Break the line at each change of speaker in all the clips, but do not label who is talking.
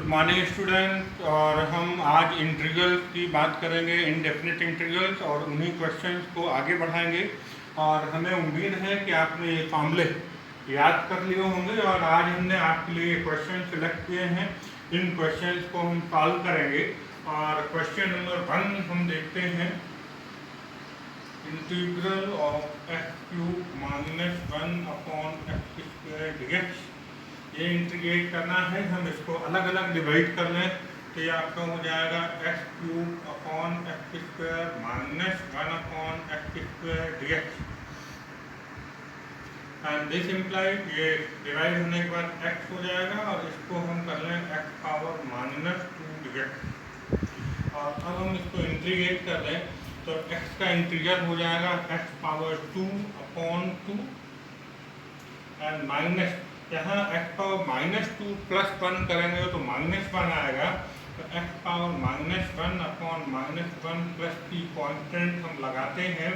Morning student. और हम आज इंटीग्रल की बात करेंगे, इनडेफिनिट इंटीग्रल्स, और उन्हीं क्वेश्चंस को आगे बढ़ाएंगे। और हमें उम्मीद है कि आपने ये फॉर्मूले याद कर लिए होंगे और आज हमने आपके लिए क्वेश्चन सिलेक्ट किए हैं। इन क्वेश्चंस को हम सॉल्व करेंगे। और क्वेश्चन नंबर 1 हम देखते हैं, integral of x cube minus 1/x² dx। ये इंटीग्रेट करना है, हम इसको अलग अलग डिवाइड कर लें तो ये आपका हो जाएगा x³ minus 1/x² dx। And this implied, ये डिवाइड होने के बाद x हो जाएगा और इसको हम कर लें x⁻² dx। और अब हम इसको इंटीग्रेट कर लें तो x का इंटीग्रल हो जाएगा x⁻²/2 एंड माइनस, यहाँ x⁻² प्लस 1 करेंगे तो -1 आएगा, तो x⁻1/-1 प्लस की कांस्टेंट हम लगाते हैं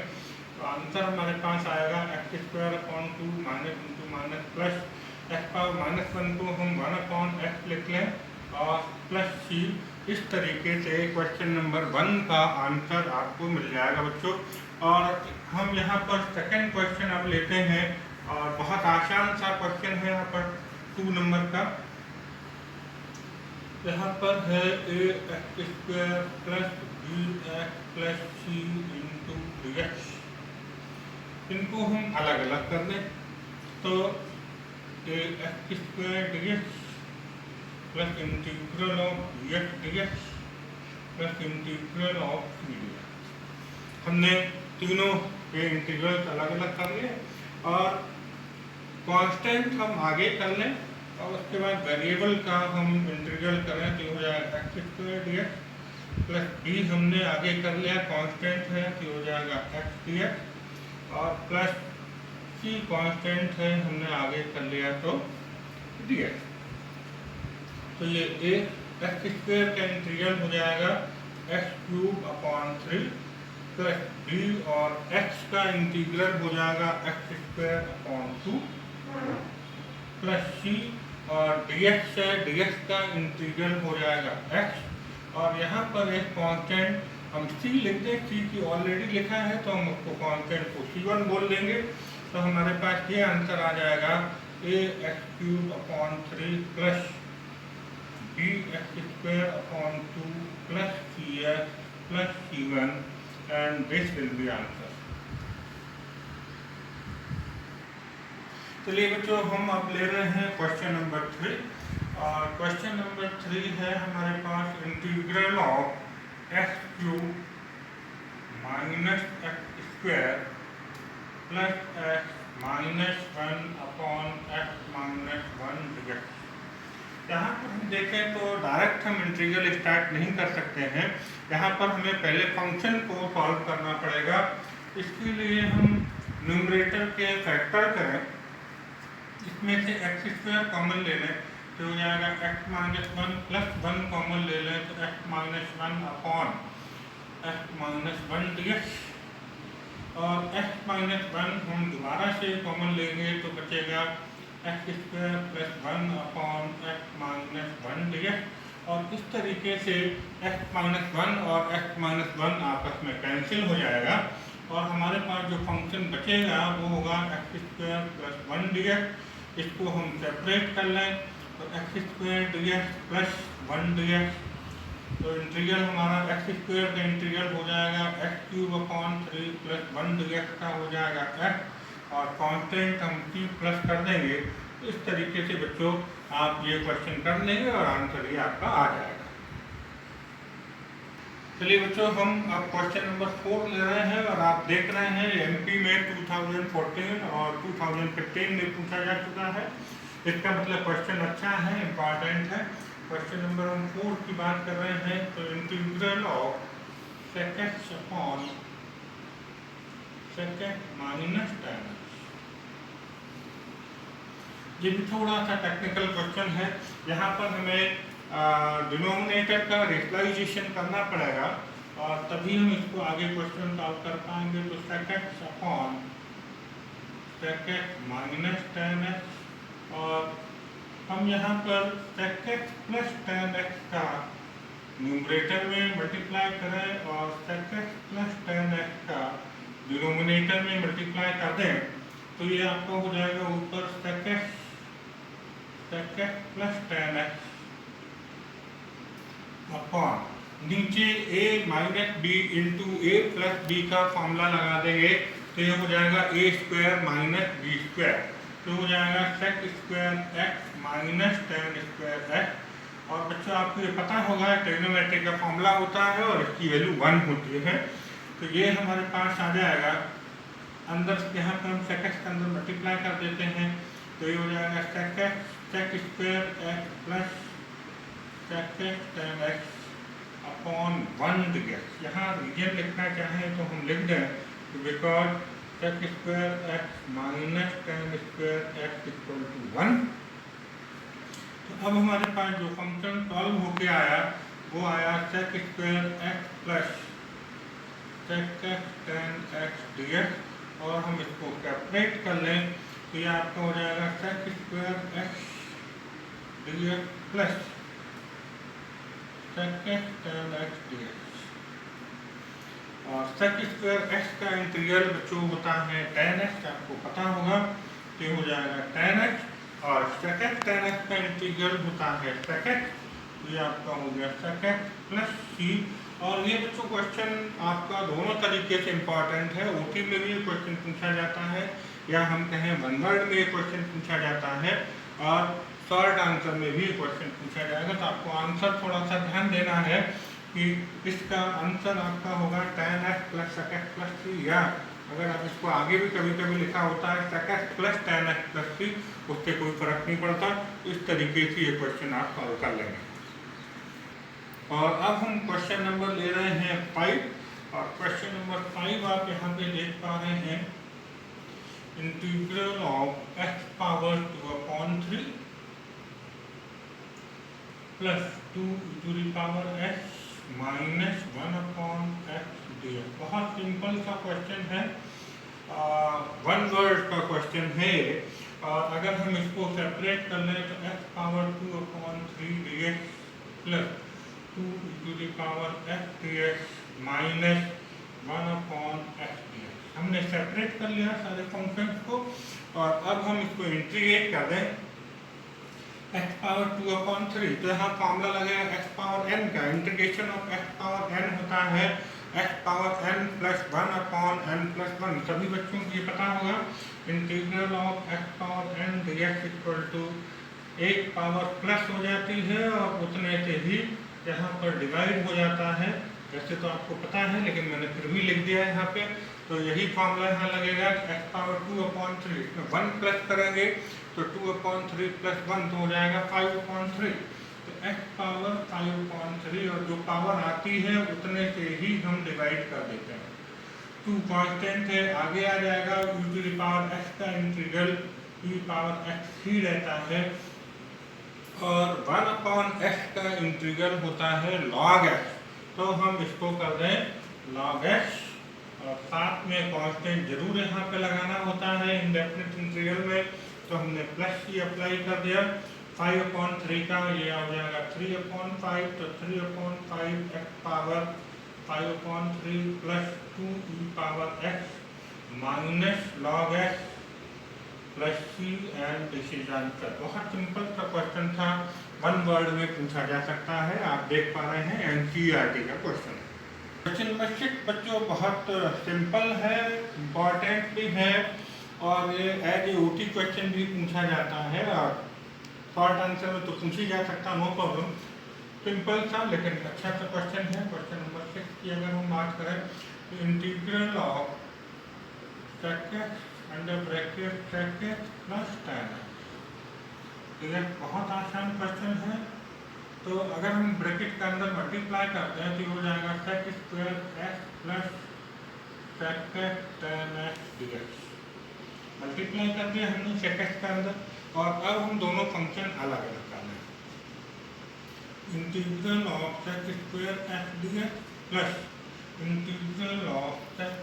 तो आंसर हमारे पास आएगा x²/2 माइनस प्लस x⁻1 को हम 1/x लिख लें और प्लस c। इस तरीके से क्वेश्चन नंबर 1 का आंसर आपको मिल जाएगा बच्चों। और हम यहाँ पर सेकंड क्वेश्चन अब लेते हैं और बहुत आसान सा क्वेश्चन है। यहाँ पर 2 नंबर का, यहाँ पर है ax² plus bx plus c into dx। इनको हम अलग अलग कर लें तो ax² dx plus integral of bx dx plus integral of c dx। हमने तीनों के इंटीग्रल अलग अलग कर लिए और कांस्टेंट हम आगे कर लें और उसके बाद वेरिएबल का हम इंटीग्रल करें तो हो जाएगा x² dx प्लस b हमने आगे कर लिया, कांस्टेंट है तो हो जाएगा x dx और प्लस c कांस्टेंट है हमने आगे कर लिया तो dx। तो ये x² का इंटीग्रल हो जाएगा x³ प्लस b और x का इंटीग्रल हो जाएगा x²/2 प्लस c और dx है, dx का इंटीग्रल हो जाएगा x। और यहाँ पर एक कांस्टेंट हम c लिख दें, c की ऑलरेडी लिखा है तो हम उसको कांस्टेंट को c1 बोल देंगे। तो हमारे पास ये आंसर आ जाएगा ax³ plus bx²/2 plus cx plus c1 and this will be answer। चलिए बच्चों, हम अब ले रहे हैं क्वेश्चन नंबर 3। और क्वेश्चन नंबर 3 है हमारे पास integral of x³ minus x² plus x-1/x-1 dx। यहाँ पर हम देखें तो डायरेक्ट हम इंटीग्रल स्टार्ट नहीं कर सकते हैं, यहाँ पर हमें पहले फंक्शन को सॉल्व करना पड़ेगा। इसके लिए हम न्यूमरेटर के फैक्टर करें, इसमें से x² कॉमन ले लें तो हो जाएगा x-1 प्लस 1 कॉमन ले लें तो x-1/x-1 dx। और x-1 हम दोबारा से कॉमन लेंगे तो बचेगा x² प्लस 1/x-1 dx। और इस तरीके से x-1 और x-1 आपस में कैंसिल हो जाएगा और हमारे पास जो फंक्शन बचेगा वो होगा x² प्लस 1 dx। इसको हम सेपरेट कर लें तो x² dx प्लस 1 dx। तो इंटीग्रल हमारा x² का इंटीग्रल हो जाएगा x³ प्लस 1 dx का हो जाएगा x और कांस्टेंट हम c प्लस कर देंगे। इस तरीके से बच्चों आप ये क्वेश्चन कर लेंगे और आंसर ये आपका आ जाएगा। चलिए बच्चों, हम अब क्वेश्चन नंबर 4 ले रहे हैं और आप देख रहे हैं एमपी में 2014 और 2015 में पूछा जा चुका है। इसका मतलब क्वेश्चन अच्छा है, इम्पॉर्टेंट है। क्वेश्चन नंबर हम 4 की बात कर रहे हैं तो integral of sec(x) minus tan x। ये भी थोड़ा सा टेक्निकल क्वेश्चन है, यहाँ पर हमें डिनोमिनेटर का रेशनलाइजेशन करना पड़ेगा और तभी हम इसको आगे क्वेश्चन सॉल्व कर पाएंगे। तो sec(x) माइनस tan x और हम यहाँ पर sec x plus tan x का न्यूमरेटर में मल्टीप्लाई करें और sec x plus tan x का डिनोमिनेटर में मल्टीप्लाई कर दें तो ये आपका हो जाएगा ऊपर sec x plus tan x upon नीचे a minus b into a plus b का फॉर्मूला लगा देंगे तो ये हो जाएगा a square minus B square, तो हो जाएगा sec square x minus tan square x। और बच्चों आपको ये पता होगा ट्रिग्नोमेट्री का फॉर्मूला होता है और इसकी वैल्यू 1 होती है, तो ये हमारे पास आ जाएगा अंदर यहाँ पर हम sec x के अंदर मल्टीप्लाई कर देते हैं तो ये हो जाएगा sec square x plus sec tan x upon 1 degree. यहाँ रीजन लिखना चाहें तो हम लिख दें because sec square x minus tan square x equal to 1। तो अब हमारे पास जो फंक्शन सॉल्व होके आया वो आया sec square x plus sec tan x dx और हम इसको कैलकुलेट कर लें तो ये आपका हो जाएगा sec square x dx plus sec tan x dx। और sec स्क्वायर x का इंटीग्रल बच्चों होता है tan x, आपको पता होगा तो ये हो जाएगा tan x और sec tan x का इंटीग्रल होता है sec x, तो ये आपका हो गया sec x प्लस c। और ये बच्चों क्वेश्चन आपका दोनों तरीके से इम्पोर्टेंट है, ओटी में भी क्वेश्चन पूछा जाता है या हम कहें वन वर्ड में क्वेश्चन पूछा जाता है और शॉर्ट आंसर में भी क्वेश्चन पूछा जाएगा। तो आपको आंसर थोड़ा सा ध्यान देना है कि इसका आंसर आपका होगा tan x plus sec x plus c, या अगर आप इसको आगे भी कभी कभी लिखा होता है sec x plus tan x plus c, उससे कोई फर्क नहीं पड़ता। इस तरीके से ये क्वेश्चन आप सॉल्व कर लेंगे। और अब हम क्वेश्चन नंबर ले रहे हैं 5 और क्वेश्चन नंबर 5 आप यहाँ पे देख पा रहे हैं integral of x power 2/3 plus 2 to the power x minus 1/x dx। बहुत सिंपल सा क्वेश्चन है, वन वर्ड का क्वेश्चन है और अगर हम इसको सेपरेट कर लें तो x power 2/3 dx plus 2 to the power x dx minus 1/x dx। हमने सेपरेट कर लिया सारे फंक्शंस को और अब हम इसको इंटीग्रेट कर दें x पावर 2/3, तो यहाँ फॉर्मूला लगेगा x पावर n का, integration of x power n होता है x power n plus 1/n plus 1। सभी बच्चों को ये पता होगा integral of x power n dx equal to एक पावर प्लस हो जाती है और उतने से ही यहाँ पर डिवाइड हो जाता है। वैसे तो आपको पता है लेकिन मैंने फिर भी लिख दिया है यहाँ पे, तो यही फॉर्मूला यहाँ लगेगा x पावर 2/3, इसमें 1 प्लस करेंगे तो 2/3 प्लस 1 तो हो जाएगा 5/3, तो x पावर 5/3 और जो पावर आती है उतने से ही हम डिवाइड कर देते हैं। 2 कांस्टेंट है, आगे आ जाएगा e to the power x का इंटीग्रल e पावर x ही रहता है और 1/x का इंटीग्रल होता है log x, तो हम इसको कर दें log x और साथ में कांस्टेंट जरूर यहाँ पे लगाना होता है इंडेफिनिट इंटीग्रल में, तो हमने प्लस c अप्लाई कर दिया 5/3 का, ये आ जाएगा 3/5, तो 3/5 x power 5/3 plus 2 e power x minus log x plus c and this is answer. बहुत सिंपल सा क्वेश्चन था, वन वर्ड में पूछा जा सकता है, आप देख पा रहे हैं एनसीईआरटी का क्वेश्चन है। क्वेश्चन नंबर 6 बच्चों बहुत सिंपल है, इम्पॉर्टेंट भी है और ये एज ए ओटी क्वेश्चन भी पूछा जाता है और शॉर्ट आंसर में तो पूछ ही जा सकता, नो प्रॉब्लम। सिंपल सा लेकिन अच्छा सा क्वेश्चन है। क्वेश्चन नंबर 6 की अगर हम बात करें तो integral of sec x under bracket sec x plus tan x, ये बहुत आसान क्वेश्चन है। तो अगर हम ब्रैकेट के अंदर मल्टीप्लाई करते हैं तो हो जाएगा sec square x plus sec tan x dx। Multiply कर दिया हमने sec x के अंदर और अब हम दोनों फंक्शन अलग अलग करना है। Integral of sec square x dx plus integral of sec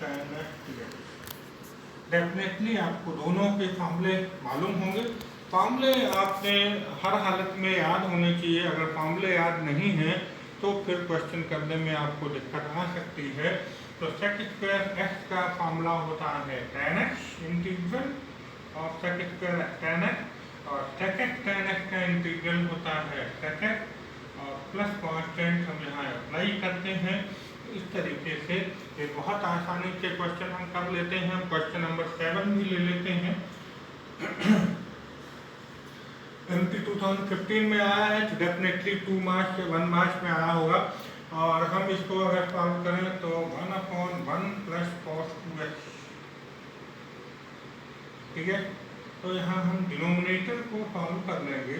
tan x dx। Definitely आपको दोनों के फॉर्मूले मालूम होंगे, फार्मूले आपने हर हालत में याद होने चाहिए। अगर फार्मूले याद नहीं है तो फिर क्वेश्चन करने में आपको दिक्कत आ सकती है। तो सेक स्क्वायर एक्स का फार्मूला होता है tan x इंटीग्रल और सेक स्क्वायर tan x, और सेक एक्स tan x का इंटीग्रल होता है सेक एक्स और प्लस कांस्टेंट हम यहाँ अप्लाई करते हैं। इस तरीके से ये बहुत आसानी से क्वेश्चन हम कर लेते हैं। क्वेश्चन नंबर 7 भी ले लेते हैं। एमपी 2015 में आया है तो डेफिनेटली 2 मार्क्स या 1 मार्क्स में आया होगा। और हम इसको अगर सॉल्व करें तो 1/1 प्लस cos 2x, ठीक है। तो यहाँ हम डिनोमिनेटर को सॉल्व कर लेंगे।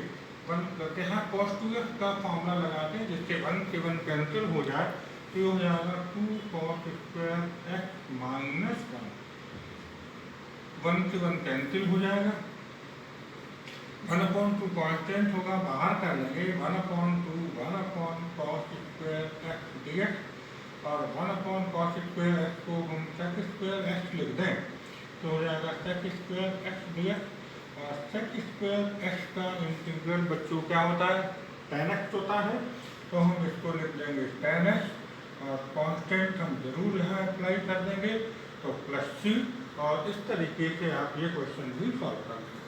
1 प्लस यहाँ cos 2x का फॉर्मूला लगाते हैं जिससे 1 से 1 कैंसिल हो जाए, तो ये हो जाएगा 2 cos स्क्वायर x माइनस 1 से 1 कैंसिल हो जाएगा। 1/2 कांस्टेंट होगा, बाहर कर लेंगे 1/2 1/cos स्क्वायर x dx और 1/cos स्क्वायर x को हम सेक स्क्वायर x लिख दें तो हो जाएगा सेक स्क्वायर x dx। और सेक स्क्वायर x का इंटीग्रल बच्चों क्या होता है, tan x होता है। तो हम इसको लिख देंगे tan x और कांस्टेंट हम जरूर यहाँ अप्लाई कर देंगे तो प्लस c। और इस तरीके से आप ये क्वेश्चन भी सॉल्व कर लेंगे।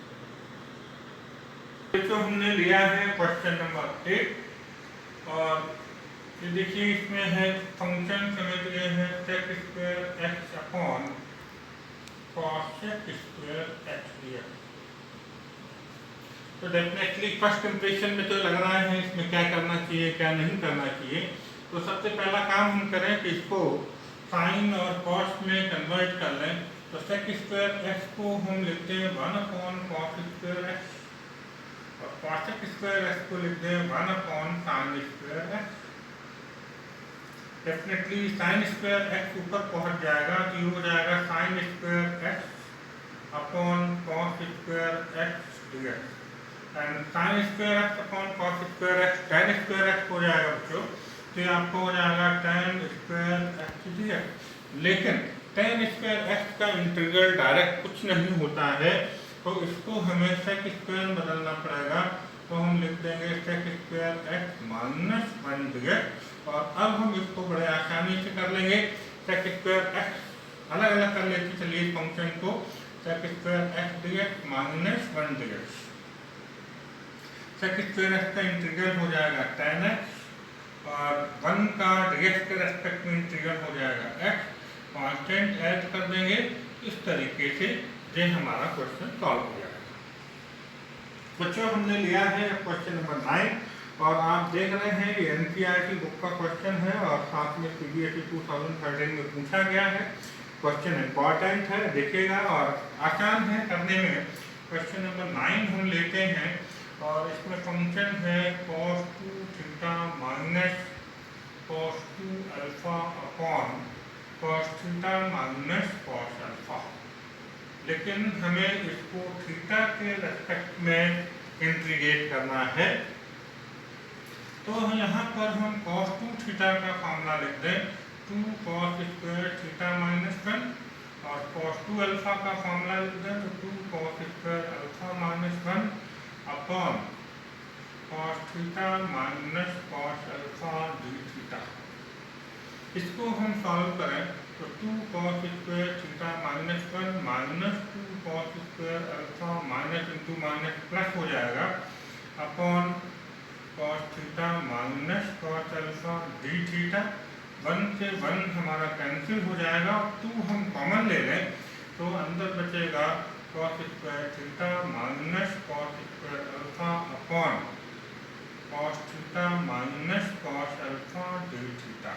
तो हमने लिया है क्वेश्चन नंबर 8 और ये देखिए इसमें है फंक्शन समझ गए हैं sec square x upon cos sec square x दिया। तो डेफिनेटली फर्स्ट इंप्रेशन में तो लग रहा है इसमें क्या करना चाहिए क्या नहीं करना चाहिए। तो सबसे पहला काम हम करें कि इसको साइन और कॉस में कन्वर्ट कर लें। तो सेक स्क्वायर एक्स को हम लिखते हैं 1/cos स्क्वायर एक्स और cos स्क्वायर एक्स को लिखते हैं 1/sin square x. Definitely sin square x ऊपर पहुंच जाएगा तो ये हो जाएगा sin square x upon cos square x dx and sin square x upon cos square x tan square x हो जाएगा बच्चों। तो ये आपको हो जाएगा tan स्क्वायर एक्स dx। लेकिन tan स्क्वायर एक्स का इंटीग्रल डायरेक्ट कुछ नहीं होता है तो इसको हमें सेक स्क्वायर में बदलना पड़ेगा। तो हम लिख देंगे sec square x minus 1 dx। और अब हम इसको बड़े आसानी से कर लेंगे। सेक स्क्वायर एक्स अलग अलग कर लेते चलिए इस फंक्शन को। Sec square x dx minus 1 dx। Sec square x का इंटीग्रल हो जाएगा tan x और 1 का dx के रेस्पेक्ट में इंटीग्रल हो जाएगा x। कांस्टेंट ऐड कर देंगे। इस तरीके से ये हमारा क्वेश्चन सॉल्व हो जाएगा। बच्चों हमने लिया है क्वेश्चन नंबर 9 और आप देख रहे हैं ये एनसीईआरटी बुक का क्वेश्चन है और साथ में सीबीएसई 2013 में पूछा गया है। क्वेश्चन इंपॉर्टेंट है, देखिएगा और आसान है करने में। क्वेश्चन नंबर 9 हम लेते हैं और इसमें फंक्शन है cos 2 theta minus cos 2 alpha upon cos theta minus cos alpha. लेकिन हमें इसको थीटा के रेस्पेक्ट में इंटीग्रेट करना है। तो यहाँ पर हम cos 2 थीटा का फॉर्मूला लिख दें 2 cos स्क्वायर थीटा माइनस 1 और cos 2 अल्फा का फॉर्मूला लिख दें तो 2 cos square alpha minus 1 upon cos theta minus cos alpha D theta. इसको हम सॉल्व करें तो 2 cos square theta minus 1 minus 2 cos square alpha minus into minus plus हो जाएगा upon cos theta minus cos alpha D theta. 1 से 1 हमारा cancel हो जाएगा। 2 हम कॉमन ले लें तो अंदर बचेगा cos square theta minus cos square alpha upon cos theta minus cos alpha D theta.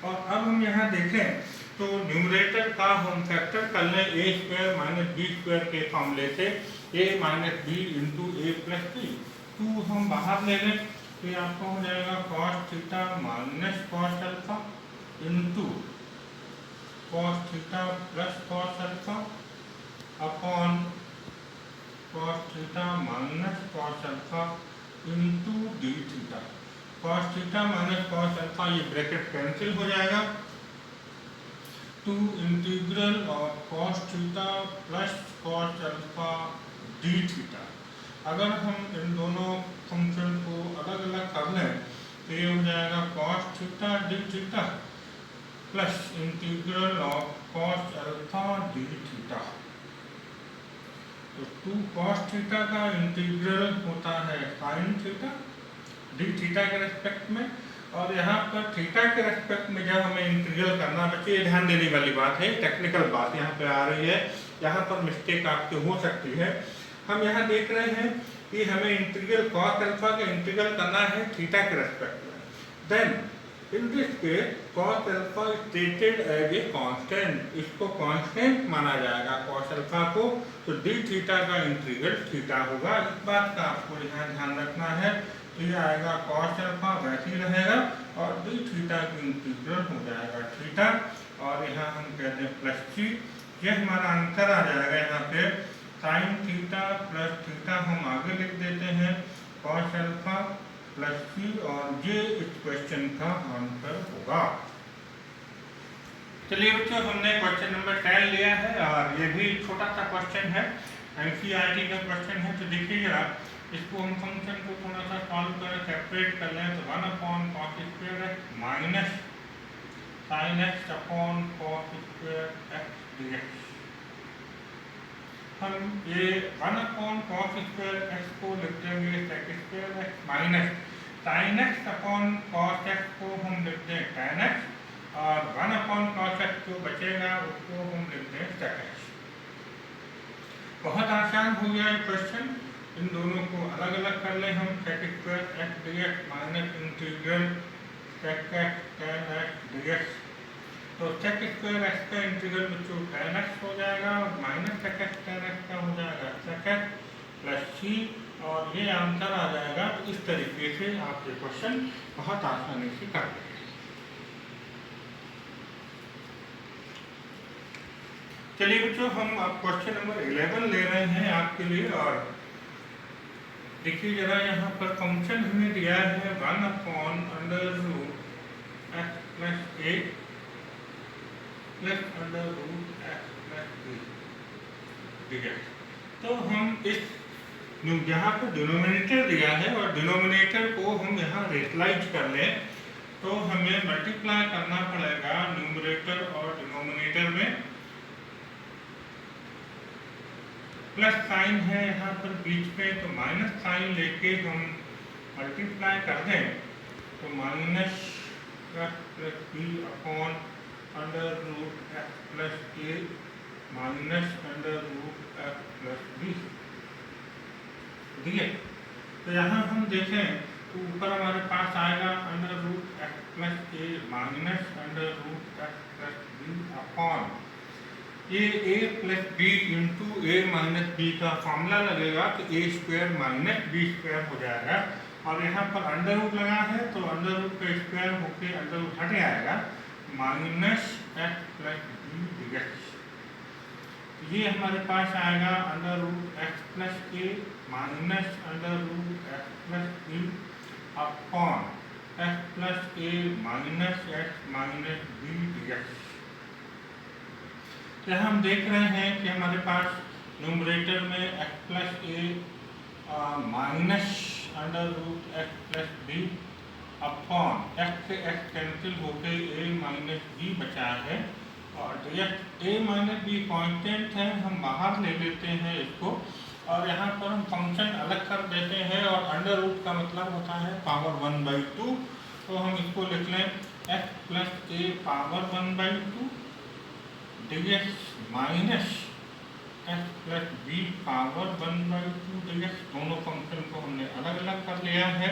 और अब हम यहाँ देखें तो न्यूमरेटर का हम फैक्टर कर लें a square minus B square के फॉर्मूले से a minus b into a plus b. 2 हम बाहर ले लें तो ये आपको हो जाएगा cos theta minus cos alpha into cos theta plus cos alpha upon cos theta minus cos alpha into D theta. cos theta minus cos alpha ये ब्रैकेट कैंसिल हो जाएगा। 2 integral of cos theta plus cos alpha D theta. अगर हम इन दोनों function को अलग अलग कर लें तो ये हो जाएगा cos theta D theta plus integral of cos alpha D theta. तो 2 कॉस थीटा का इंटीग्रल होता है साइन थीटा डी थीटा के रेस्पेक्ट में, और यहाँ पर थीटा के रेस्पेक्ट में जब हमें इंटीग्रल करना बच्चे, ये ध्यान देने वाली बात है, टेक्निकल बात यहाँ पे आ रही है, यहाँ पर मिस्टेक आपके हो सकती है। हम यहाँ देख रहे हैं कि हमें इंटीग्रल कॉस अल्फा का इंटीग्रल करना है थीटा के रेस्पेक्ट में। Then in this case cos alpha stated as a constant, इसको कांस्टेंट माना जाएगा कॉस अल्फा को, तो डी थीटा का इंटीग्रल थीटा होगा। इस बात का आपको यहाँ ध्यान रखना है। तो ये आएगा कॉस अल्फा वैसे ही रहेगा और डी थीटा की इंटीग्रल हो जाएगा थीटा, और यहाँ हम कहते हैं प्लस सी। ये हमारा आंसर आ जाएगा यहाँ पे साइन थीटा प्लस थीटा, हम आगे लिख देते हैं कॉस अल्फा प्लस सी, और ये इस क्वेश्चन का आंसर होगा। चलिए बच्चों, हमने क्वेश्चन नंबर 10 लिया है और ये भी छोटा सा क्वेश्चन है, एनसीईआरटी का क्वेश्चन है। तो देखिए जरा, इसको हम फंक्शन को थोड़ा सा सॉल्व करें, सेपरेट कर लें। तो 1/cos square x minus sine x upon cos square x dx. हम ये 1/cos स्क्वायर एक्स को लिख देंगे sec square x minus sine x upon cos x को हम लिख दें tan एक्स, और 1/cos एक्स जो बचेगा उसको हम लिख दें सेक एक्स। बहुत आसान हो गया ये क्वेश्चन। इन दोनों को अलग अलग कर लें हम, sec square x dx minus integral sec x tan x dx. तो सेक स्क्वायर एक्स का इंटीग्रल बच्चों tan एक्स हो जाएगा और minus sec x tan x का हो जाएगा सेक एक्स प्लस सी, और ये आंसर आ जाएगा। तो इस तरीके से आप ये क्वेश्चन बहुत आसानी से कर लेंगे। चलिए बच्चों, हम अब क्वेश्चन नंबर 11 ले रहे हैं आपके लिए, और देखिए जरा, यहाँ पर फंक्शन हमें दिया है 1/√x plus A plus √x plus B DX. तो हम इस यहाँ पर डिनोमिनेटर दिया है और डिनोमिनेटर को हम यहाँ रेशनलाइज कर लें, तो हमें मल्टीप्लाई करना पड़ेगा न्यूमरेटर और डिनोमिनेटर में। प्लस साइन है यहाँ पर बीच में, तो माइनस साइन लेके हम मल्टीप्लाई कर दें, तो minus plus B upon √x plus A minus √x plus B दिए। तो यहाँ हम देखें तो ऊपर हमारे पास आएगा √x plus A minus √x plus B upon ये a plus B into A minus B का फॉर्मूला लगेगा, तो A square minus B square हो जाएगा। और यहाँ पर अंडर रूट लगा है, तो अंडर रूट का स्क्वायर होकर अंडर रूट हट जाएगा, minus X plus B DX. ये हमारे पास आएगा √x plus A minus √x plus B upon x plus A minus X minus B DX. यहाँ हम देख रहे हैं कि हमारे पास न्यूमरेटर में x plus A minus √x plus B upon x से x कैंसिल होकर a माइनस बी बचा है, और a माइनस बी कांस्टेंट है, हम बाहर ले लेते हैं इसको, और यहाँ पर हम फंक्शन अलग कर देते हैं, और अंडर रूट का मतलब होता है पावर 1/2, तो हम इसको लिख लें x प्लस ए power 1/2 DX minus X plus B power 1/2 DX. दोनों फंक्शन को हमने अलग अलग कर लिया है,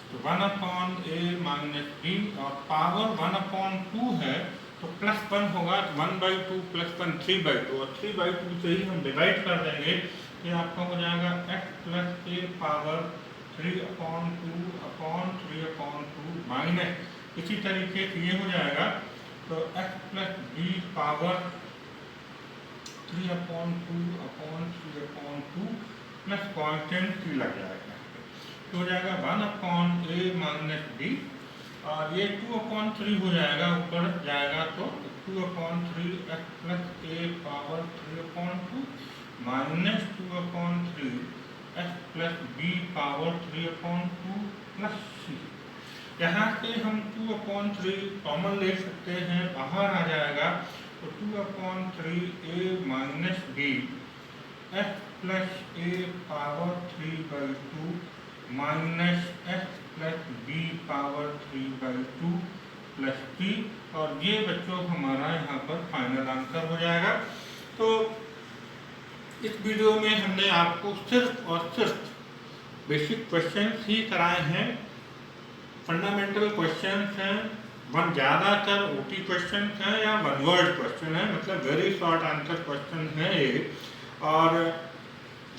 तो 1/a माइनस बी, और पावर 1/2 है तो प्लस 1 होगा, 1/2 प्लस 1 3/2, और 3/2 से ही हम डिवाइड कर देंगे, ये आपका हो जाएगा x प्लस ए पावर 3/2 अपॉन 3/2 माइनस। इसी तरीके से ये हो जाएगा, तो x plus B power 3/2 upon 3/2 plus constant की लग जाएगा, तो हो जाएगा 1/a माइनस बी, और ये 2/3 हो जाएगा, ऊपर जाएगा तो 2/3 x प्लस ए power 3/2 -2/3 s plus b power 3/2 plus c। यहाँ से हम 2/3 कॉमन ले सकते हैं, बाहर आ जाएगा तो 2/3 a minus b s plus a power 3/2 minus s plus b power 3/2 plus p। और ये बच्चों हमारा यहाँ पर फाइनल आंसर हो जाएगा। तो इस वीडियो में हमने आपको सिर्फ और सिर्फ बेसिक क्वेश्चंस ही कराए हैं, फंडामेंटल क्वेश्चंस हैं, वन ज़्यादातर ओटी क्वेश्चन हैं या वन वर्ड क्वेश्चन है, मतलब वेरी शॉर्ट आंसर क्वेश्चन है ये, और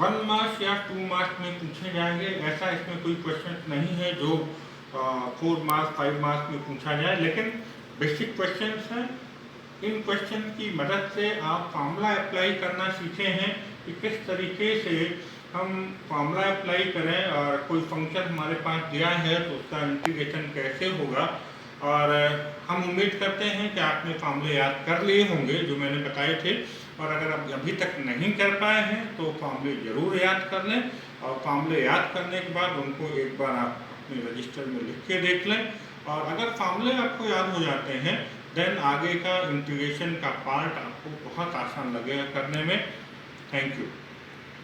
1 मार्क्स या 2 मार्क्स में पूछे जाएंगे। ऐसा इसमें कोई क्वेश्चन नहीं है जो 4 मार्क्स 5 मार्क्स में पूछा जाए, लेकिन बेसिक क्वेश्चंस हैं। इन क्वेश्चन की मदद से आप फार्मूला अप्लाई करना सीखे हैं कि किस तरीके से हम फार्मूला अप्लाई करें, और कोई फंक्शन हमारे पास दिया है तो उसका इंटीग्रेशन कैसे होगा। और हम उम्मीद करते हैं कि आपने फार्मूले याद कर लिए होंगे जो मैंने बताए थे, और अगर आप अभी तक नहीं कर पाए हैं तो फार्मूले ज़रूर याद कर लें, और फार्मूले याद करने के बाद उनको एक बार आप अपने रजिस्टर में लिख के देख लें। और अगर फार्मूले आपको याद हो जाते हैं देन आगे का इंटीग्रेशन का पार्ट आपको बहुत आसान लगेगा करने में। Thank you.